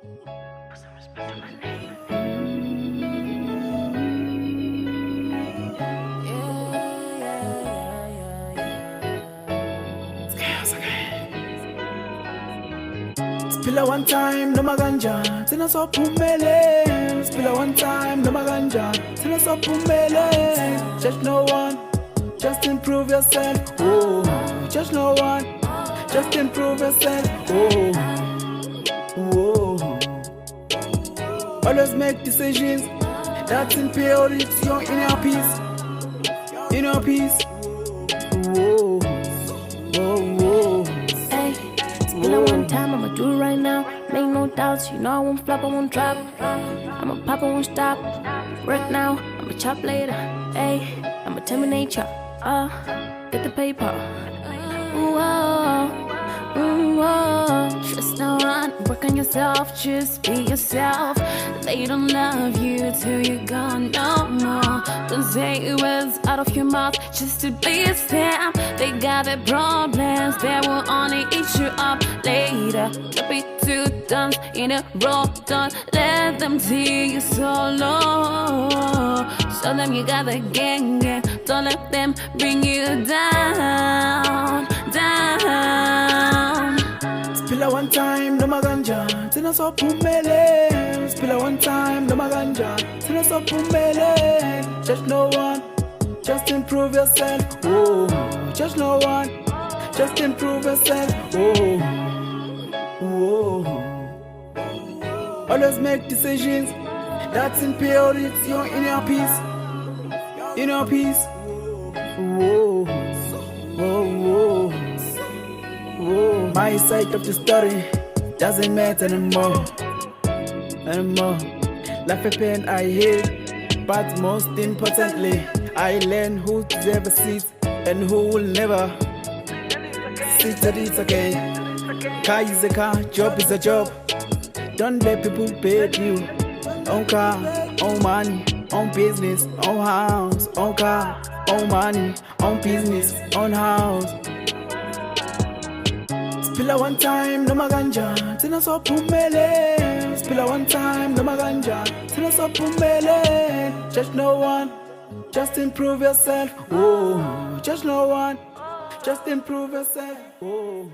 Put some respect on my name. Spilla one time, no maganja, tena so pumele. Spilla one time, no maganja, tena so pumele. Just no one, just improve yourself. Oh, just no one, just improve yourself. Oh, oh. Always make decisions that's in priority to your inner peace, inner peace. Oh, oh, oh. Hey, spin it one time, I'ma do it right now. Make no doubts, you know I won't flop, I won't drop. I'ma pop, I won't stop. Work now, I'ma chop later. Hey, I'ma terminate ya. Get the paper. Ooh, oh, ooh, oh. Just no one, work on yourself, just be yourself. They don't love you till you're gone no more. Don't say words out of your mouth just to please them. They got their problems, they will only eat you up later. Drop it 2 times in a row, don't let them see you solo. Show them you got the gang, don't let them bring you down, down. Spilla one time, no maganja, tena so pumele. Spilla one time, no maganja, tena so pumele. Just no one, just improve yourself. Oh, just no one, just improve yourself. Oh, oh. Always make decisions that's in priority to your inner peace, inner peace. Oh, oh, oh. Oh, my side of the story doesn't matter anymore, anymore. Life a pain I hate, but most importantly, I learn who deserves a seat and who will never sit at it again. Car is a car, job is a job. Don't let people beg you. Own car, own money, own business, own house, own car, own money, own business, own house. Spilla one time, no maganja, tena so pumele. Spilla one time, no maganja, tena so pumele. Just no one, just improve yourself. Oh, just no one, just improve yourself. Oh.